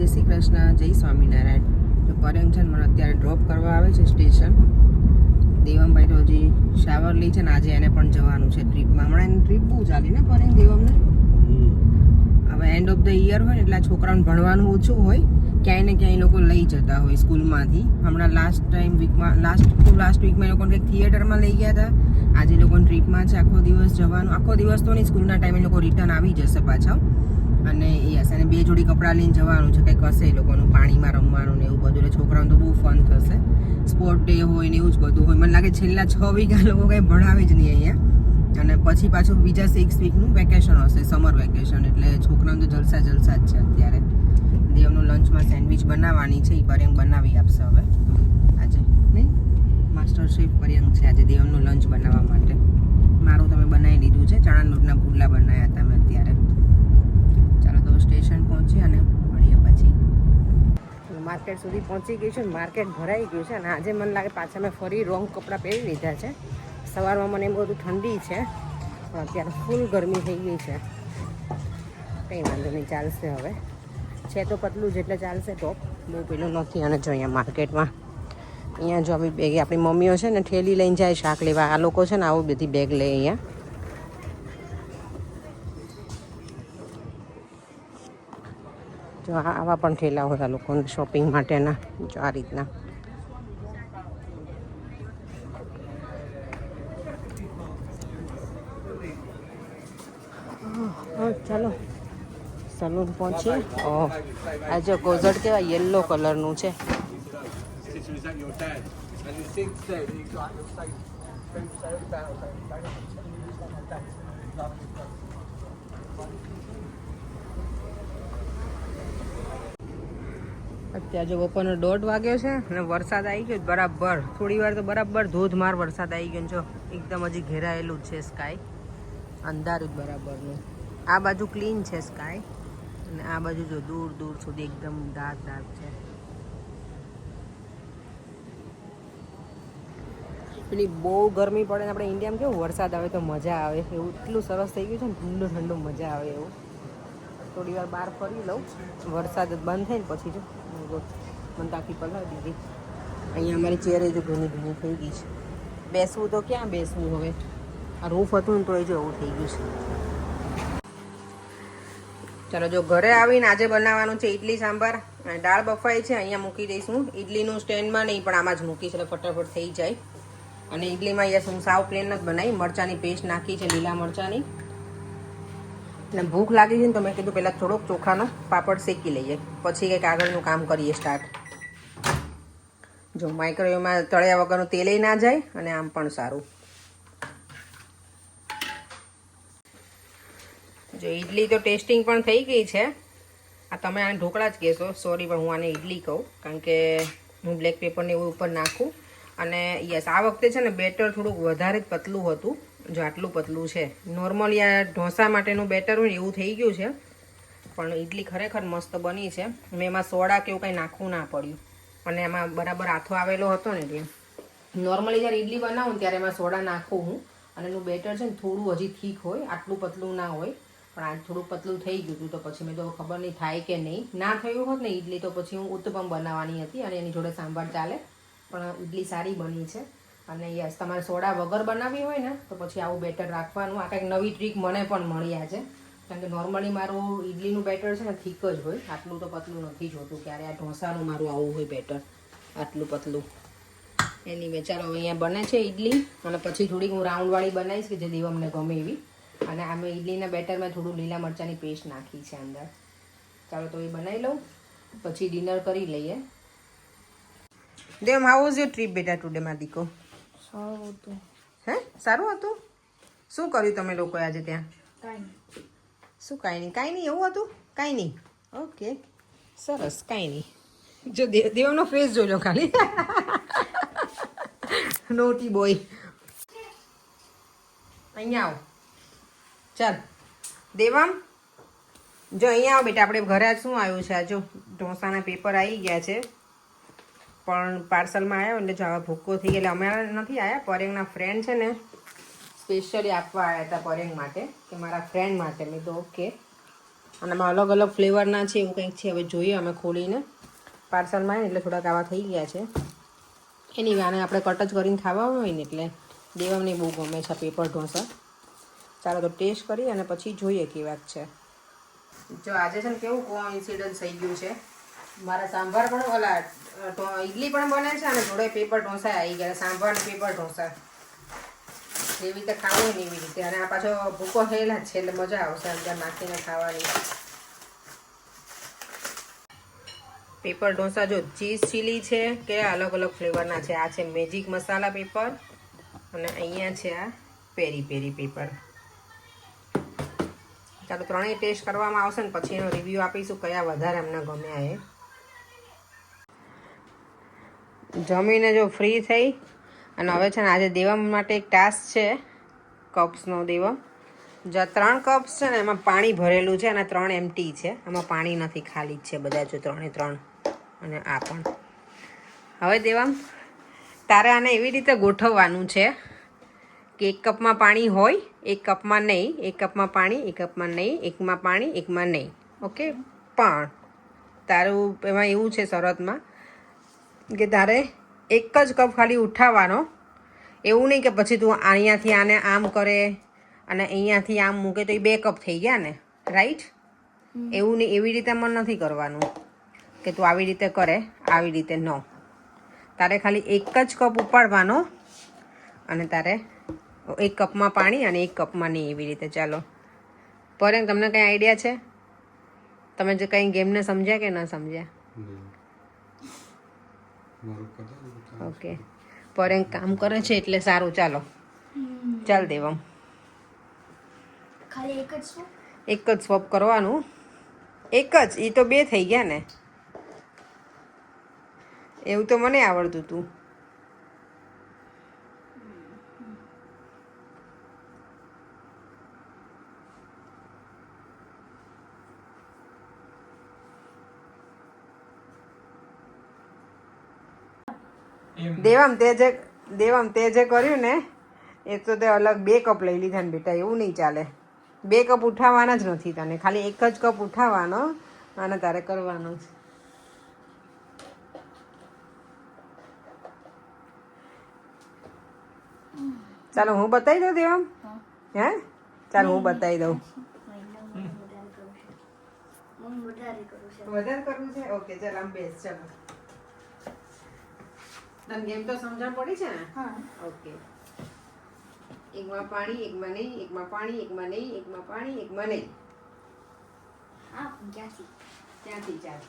જય શ્રી કૃષ્ણ, જય સ્વામિનારાયણ. તો પરેંગ છે ને મને અત્યારે ડ્રોપ કરવા આવે છે સ્ટેશન. દેવમભાઈ તો હજી શાવર લે છે ને આજે એને પણ જવાનું છે ટ્રીપમાં. હમણાં એની ટ્રીપ બહુ ચાલી ને પરેંગ દેવમને. હવે એન્ડ ઓફ ધ યર હોય ને એટલે છોકરાઓને ભણવાનું ઓછું હોય, ક્યાંય ને ક્યાંય લોકો લઈ જતા હોય સ્કૂલમાંથી. હમણાં લાસ્ટ વીકમાં એ લોકોને કંઈક થિયેટરમાં લઈ ગયા હતા. આજે લોકોને ટ્રીપમાં છે, આખો દિવસ જવાનું. આખો દિવસ તો નહીં, સ્કૂલના ટાઈમે લોકો રિટર્ન આવી જશે પાછા. અને યસ, અને 2 જોડી કપડાં લઈને જવાનું છે. કંઈક હશે એ લોકોનું પાણીમાં રમવાનું ને એવું બધું. એટલે છોકરાઓને તો બહુ ફન થશે. સ્પોર્ટ ડે હોય ને એવું જ બધું હોય. મને લાગે છેલ્લા 6 વીક આ લોકો કંઈ ભણાવે જ નહીં અહીંયા. અને પછી પાછું બીજા 6 વીકનું વેકેશન હશે, સમર વેકેશન. એટલે છોકરાઓને તો જલસા જ છે અત્યારે. દેવનું લંચમાં સેન્ડવિચ બનાવવાની છે, એ પરેંગ બનાવી આપશે હવે આજે. નહીં, માસ્ટર શેફ પરેંગ છે આજે દેવનું લંચ બનાવવા માટે. મારું તમે બનાવી લીધું છે, ચણા લોટના પુડલા બનાવ્યા હતા મેં અત્યારે. ચાલો તો સ્ટેશન પહોંચી અને મળીએ પછી. માર્કેટ સુધી પહોંચી ગઈ છે, માર્કેટ ભરાઈ ગયું છે. અને આજે મને લાગે પાછા મેં ફરી રોંગ કપડાં પહેરી લીધા છે. સવારમાં મને એમ બધું ઠંડી છે, પણ અત્યારે ફૂલ ગરમી થઈ ગઈ છે. કંઈ વાંધો નહીં, ચાલશે હવે. છે તો પતલું જેટલે ચાલશે ટોપ, બહુ પેલું નથી. અને જો અહીંયા માર્કેટમાં અહીંયા જો આવી બેગ આપણી મમ્મીઓ છે ને ઠેલી લઈને જાય શાક લેવા. આ લોકો છે ને આવું બધી બેગ લે અહીંયા. જો આવા પણ ઠેલા હોય આ લોકોને શોપિંગ માટેના. જો આ રીતના. ચાલો સલૂન પહોંચીએ. આ જો ગોઝડ કેવા યલો કલરનું છે. અત્યારે જો બપોરનો 1:30 વાગ્યો છે અને વરસાદ આવી ગયો બરાબર. થોડી વાર તો બરાબર ધોધમાર વરસાદ આવી ગયો. જો એકદમ હજી ઘેરાયેલું જ છે સ્કાય, અંધારું જ બરાબરનું. આ બાજુ ક્લીન છે સ્કાય, અને આ બાજુ જો દૂર દૂર સુધી એકદમ ડાર્ક છે. પેલી બહુ ગરમી પડે ને આપણે ઇન્ડિયામાં કેવું વરસાદ આવે તો મજા આવે, એવું એટલું સરસ થઈ ગયું છે ને, ઠંડુ ઠંડુ મજા આવે એવું. થોડી વાર બહાર ફરી લઉં, વરસાદ બંધ થાય ને પછી જો મને તાકી પલાવી દીધી. અહીંયા અમારી ચેરે જો ઘણી ઘણી થઈ ગઈ છે. બેસવું તો ક્યાં બેસવું હવે, આ રૂફ હતું ને તો એ જો એવું થઈ ગયું છે. ચાલો જો ઘરે આવીને આજે બનાવવાનું છે ઇડલી સાંભાર. અને દાળ બફાઈ છે, અહીંયા મૂકી દઈશું. ઇડલીનું સ્ટેન્ડમાં નહીં પણ આમાં જ મૂકીશ એટલે ફટાફટ થઈ જાય. અને ઇડલીમાં યસ હું સાવ પ્લેન જ બનાવી, મરચાંની પેસ્ટ નાખી છે, લીલા મરચાંની. અને ભૂખ લાગી છે ને તો મેં કીધું પહેલાં થોડોક ચોખાનો પાપડ શેકી લઈએ, પછી કંઈક આગળનું કામ કરીએ સ્ટાર્ટ. જો માઇક્રોવેવમાં તળ્યા વગરનું તેલે ના જાય અને આમ પણ સારું. જો ઇડલી તો ટેસ્ટિંગ પણ થઈ ગઈ છે. આ તમે આને ઢોકળા જ કહેશો, સોરી, પણ હું આને ઇડલી કહું કારણ કે હું બ્લેક પેપરને એવું ઉપર નાખું. અને યસ, આ વખતે છે ને બેટર થોડુંક વધારે જ પતલું હતું. જો આટલું પતલું છે. નોર્મલી આ ઢોસા માટેનું બેટર હોય ને એવું થઈ ગયું છે, પણ ઇડલી ખરેખર મસ્ત બની છે. મેં એમાં સોડા કે એવું કંઈ નાખવું ના પડ્યું, અને એમાં બરાબર આથો આવેલો હતો ને એટલે. નોર્મલી જ્યારે ઇડલી બનાવું ને ત્યારે એમાં સોડા નાખું હું, અને એનું બેટર છે ને થોડું હજી થીક હોય, આટલું પતલું ના હોય. પણ આ થોડું પતલું થઈ ગયું હતું તો પછી મેં તો ખબર નહીં થાય કે નહીં. ના થયું હોત ને ઇડલી તો પછી હું ઉત્તપમ બનાવવાની હતી અને એની જોડે સાંભાર ચાલે. પણ ઇડલી સારી બની છે. અને યસ, તમારે સોડા વગર બનાવવી હોય ને તો પછી આવું બેટર રાખવાનું. આ કંઈક નવી ટ્રીક મને પણ મળી આજે, કારણ કે નોર્મલી મારું ઇડલીનું બેટર છે ને થીક જ હોય, આટલું તો પતલું નથી જોતું. ક્યારે આ ઢોસાનું મારું આવું હોય બેટર, આટલું પતલું. એની મેં ચાલો અહીંયા બને છે ઇડલી, અને પછી થોડીક હું રાઉન્ડવાળી બનાવીશ કે જે દેવમને ગમે એવી. અને આમે ઇડલીના બેટરમાં થોડું લીલા મરચાંની પેસ્ટ નાખી છે અંદર. ચાલો તો એ બનાવી લઉં, પછી ડિનર કરી લઈએ. દેવ, હાઉ વોઝ યોર ટ્રીપ બેટા ટુડે માર દીકો? સારું હતું. હે, સારું હતું? શું કર્યું તમે લોકોએ આજે ત્યાં? કાંઈ શું કાંઈ નહીં? કાંઈ નહીં એવું હતું? કાંઈ નહીં? ઓકે, સરસ, કાંઈ નહીં. જો દેવનો ફેસ જોઈ લો ખાલી. Naughty boy. અહીંયા આવો, ચાલ દેવામ, જો અહીંયા આવો બેટા. આપણે ઘરે શું આવ્યું છે? આ જો ઢોસાના પેપર આવી ગયા છે, પણ પાર્સલમાં આવ્યો એટલે જો આવા ભૂક્કો થઈ ગયા. એટલે અમે નથી આવ્યા, પરેંગના ફ્રેન્ડ છે ને સ્પેશિયલી આપવા આવ્યા હતા પરેંગ માટે, કે મારા ફ્રેન્ડ માટે. મેં તો ઓકે અને આમાં અલગ અલગ ફ્લેવરના છે એવું કંઈક છે. હવે જોઈએ અમે ખોલીને પાર્સલમાં એટલે થોડાક આવા થઈ ગયા છે. એની વાને આપણે કટ જ કરીને ખાવા હોય ને એટલે દેવામને બહુ ગમે છે પેપર ઢોસા. ચાલો તો ટેસ્ટ કરી અને પછી જોઈએ કેવાક છે. જો આજે છે ને કેવું કોઇન્સિડન્સ થઈ ગયું છે. મારા સાંભાર પણ ઓલા ઇડલી પણ બને છે અને જોડે પેપર ઢોસા આવી ગયા. સાંભાર અને પેપર ઢોસા જેવી રીતે ખાવું ને એવી રીતે. અને આ પાછો ભૂકો થયેલા જ છે એટલે મજા આવશે અંદર નાખીને ખાવાની. પેપર ઢોસા જો ચીઝ ચીલી છે કે અલગ અલગ ફ્લેવરના છે. આ છે મેજિક મસાલા પેપર અને અહીંયા છે આ પેરી પેરી પેપર. ચાલો ત્રણેય ટેસ્ટ કરવામાં આવશે ને પછી એનો રિવ્યૂ આપીશું કયા વધારે અમને ગમ્યા એ. જમીને જો ફ્રી થઈ અને હવે છે ને આજે દેવમ માટે એક ટાસ્ક છે કપ્સનો. દેવમ જો 3 કપ્સ છે ને એમાં પાણી ભરેલું છે અને 3 એમ્ટી છે. આમાં પાણી નથી, ખાલી જ છે બધા જો 3 એ 3. અને આ પણ. હવે દેવમ તારે આને એવી રીતે ગોઠવવાનું છે કે 1 કપમાં પાણી હોય, 1 કપમાં નહીં, 1 કપમાં પાણી, 1 કપમાં નહીં, 1માં પાણી, 1માં નહીં. ઓકે, પણ તારું એમાં એવું છે શરતમાં કે તારે 1 જ કપ ખાલી ઉઠાવવાનો. એવું નહીં કે પછી તું અહીંયાથી આને આમ કરે અને અહીંયાથી આમ મૂકે તો એ 2 કપ થઈ ગયા ને, રાઈટ? એવું નહીં, એવી રીતે મને નથી કરવાનું કે તું આવી રીતે કરે, આવી રીતે ન. તારે ખાલી 1 જ કપ ઉપાડવાનો અને તારે 1 કપમાં પાણી અને 1 કપમાં નહીં, એવી રીતે. ચાલો પરેંગ, તમને કંઈ આઈડિયા છે? તમે જે કંઈ ગેમને સમજ્યા કે ન સમજ્યા? ઓકે, પરેંગ કામ કરે છે એટલે સારું. ચાલો ચાલ દેવમ, ખાલી 1 જ સ્વપ કરવાનું. 1 જ, એ તો 2 થઈ ગયા ને. એવું તો મને આવડતું હતું. દેવમ તે જે કર્યું ને એ તો તે અલગ 2 કપ લઈ લીધા ને બેટા. એવું નહીં ચાલે. 2 કપ ઉઠાવવાના જ નથી તને. ખાલી 1 જ કપ ઉઠાવવાનો અને તારે કરવાનું છે. ચાલો હું બતાવી દઉં દેવમ. હે ચાલો હું બતાવી દઉં. વધારે કરવું છે? ઓકે ચાલ આમ બેસ. ચાલો તને ગેમ તો સમજણ પડી છે ને? ઓકે, 1માં પાણી, 1માં નહીં, 1માં પાણી, 1માં નહીં, 1માં પાણી, 1માં નહીં. ક્યાંથી ચાલ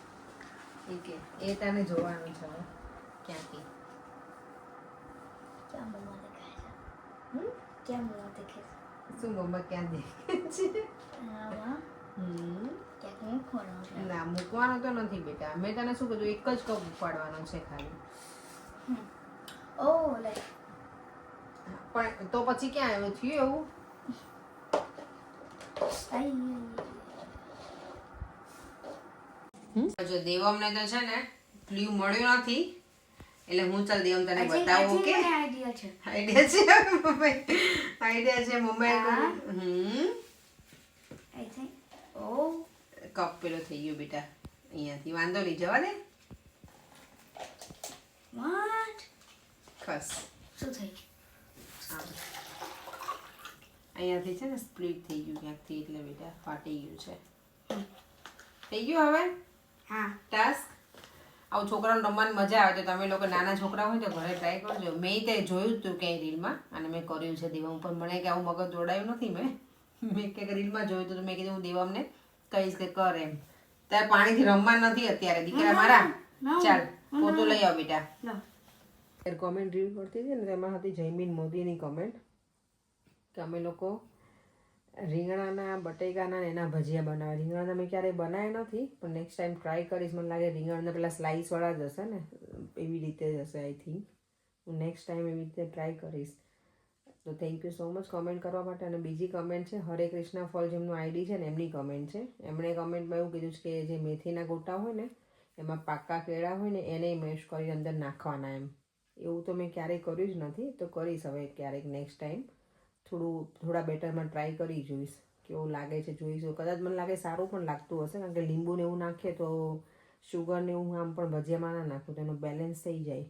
ઓકે, એ તને જોવાનું છે હવે ક્યાંથી. શું મમ્મા ક્યાં દેખે છે? ના, મૂકવાનો તો નથી બેટા. મેં તને શું કીધું? 1 જ કપ ઉપાડવાનો છે ખાલી. પણ તો પછી ક્યાં આવ્યું થયું એવું? જો દેવમને તો છે ને ક્લ્યુ મળ્યું નથી એટલે હું ચાલ દેવમ તને બતાવું. ઓકે, આઈડિયા છે મમ્મી. કપ પેલો થઈ ગયો બેટા અહીંયાથી. વાંધો નહીં, જવા દે. ખસ શું થઈ? અહીંયાથી છે ને સ્પ્લિટ થઈ ગયું ક્યાંકથી એટલે બેટા ફાટી ગયું છે. થઈ ગયું હવે ટાસ્ક. આવું છોકરાઓને રમવાની મજા આવે તો તમે લોકો નાના છોકરા હોય તો ઘરે ટ્રાય કરજો. મેં તે જોયું જ હતું ક્યાંય રીલમાં અને મેં કર્યું છે દેવમ ઉપર. મને કે આવું મગજ દોડાયું નથી. મેં કે રીલમાં જોયું હતું તો મેં કીધું હું દેવમને કહીશ કે કર એમ. તારે પાણીથી રમવા નથી અત્યારે દીકરા મારા. ચાલ પોતો લઈ આવ બેટા. કોમેન્ટ રીડ કરતી હતી ને તેમાં હતી જયમીન મોદીની કોમેન્ટ કે અમે લોકો રીંગણાના બટેકાના એના ભજીયા બનાવે. રીંગણાના મેં ક્યારેય બનાવ્યા નથી પણ નેક્સ્ટ ટાઈમ ટ્રાય કરીશ. મને લાગે રીંગણના પેલા સ્લાઇસવાળા જ હશે ને, એવી રીતે જ હશે આઈ થિંક. હું નેક્સ્ટ ટાઈમ એવી રીતે ટ્રાય કરીશ. તો thank you so much comment કરવા માટે. અને બીજી કમેન્ટ છે હરે કૃષ્ણા ફોલ, જેમનું આઈડી છે ને એમની કમેન્ટ છે. એમણે કમેન્ટમાં એવું કીધું છે કે જે મેથીના ગોટા હોય ને એમાં પાકા કેળા હોય ને એને મેશ કરી અંદર નાખવાના એમ. એવું તો મેં ક્યારેય કર્યું જ નથી તો કરીશ હવે ક્યારેક નેક્સ્ટ ટાઈમ. થોડા બેટરમાં ટ્રાય કરી જોઈશ. કેવું લાગે છે જોઈશું. કદાચ મને લાગે સારું પણ લાગતું હશે, કારણ કે લીંબુ ને એવું નાખીએ તો શુગર ને એવું આમ પણ ભજીયામાં ના નાખું તો એનું બેલેન્સ થઈ જાય.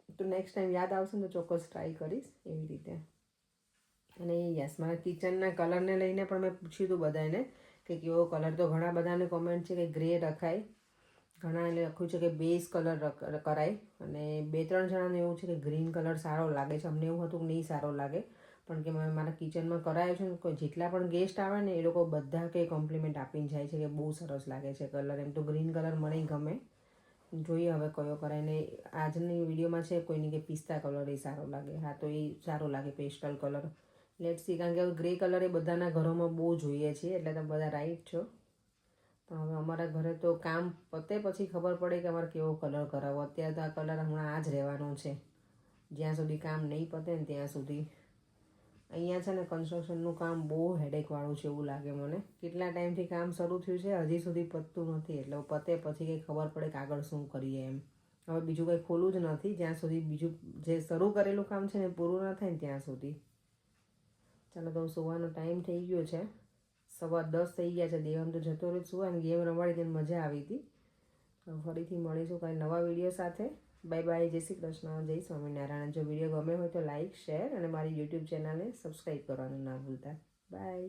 તો નેક્સ્ટ ટાઈમ યાદ આવશે ને તો ચોક્કસ ટ્રાય કરીશ એવી રીતે. અને યસ, મારા કિચનના કલરને લઈને પણ મેં પૂછ્યું હતું બધાને કે કેવો કલર. તો ઘણા બધાને કોમેન્ટ છે કે ગ્રે રખાય, ઘણાએ લખ્યું છે કે બેઝ કલર કરાય, અને 2-3 જણાને એવું છે કે ગ્રીન કલર સારો લાગે છે. અમને એવું હતું કે નહીં સારો લાગે, પણ કે મેં મારા કિચનમાં કરાયો છે ને કોઈ જેટલા પણ ગેસ્ટ આવે ને એ લોકો બધા કંઈ કોમ્પ્લિમેન્ટ આપીને જાય છે કે બહુ સરસ લાગે છે કલર. એમ તો ગ્રીન કલર મને ગમે. જોઈએ હવે કયો કરાય. ને આજની વિડીયોમાં છે કોઈની કે પિસ્તા કલર એ સારો લાગે. હા, તો એ સારો લાગે પેસ્ટલ કલર. લેટ્સ સી, કારણ કે હવે ગ્રે કલર એ બધાના ઘરોમાં બહુ જોઈએ છીએ, એટલે તમે બધા રાઈટ છો. પણ હવે અમારા ઘરે તો કામ પતે પછી ખબર પડે કે અમારે કેવો કલર કરાવવો. અત્યારે તો આ કલર હમણાં આ જ રહેવાનો છે જ્યાં સુધી કામ નહીં પતે ને ત્યાં સુધી. અહીંયા છે ને કન્સ્ટ્રક્શનનું કામ બહુ હેડેકવાળું છે એવું લાગે મને. કેટલા ટાઈમથી કામ શરૂ થયું છે, હજી સુધી પતતું નથી. એટલે પતે પછી કંઈ ખબર પડે કે આગળ શું કરીએ એમ. હવે બીજું કંઈ ખોલું જ નથી જ્યાં સુધી બીજું જે શરૂ કરેલું કામ છે ને પૂરું ના થાય ને ત્યાં સુધી. ચાલો, તો સુવાનો ટાઈમ થઈ ગયો છે. 10:15 થઈ ગયા છે. દેવમ તો જતો રહ્યો સુવા, ગેમ રમાડી તેને મજા આવી હતી. ફરીથી મળીશું કાંઈ નવા વિડીયો સાથે. Bye bye. જય શ્રી કૃષ્ણ, જય સ્વામિનારાયણ. જો વિડીયો ગમે હોય તો લાઇક, શેર અને મારી યુટ્યુબ ચેનલને સબસ્ક્રાઈબ કરવાનું ના ભૂલતા. બાય.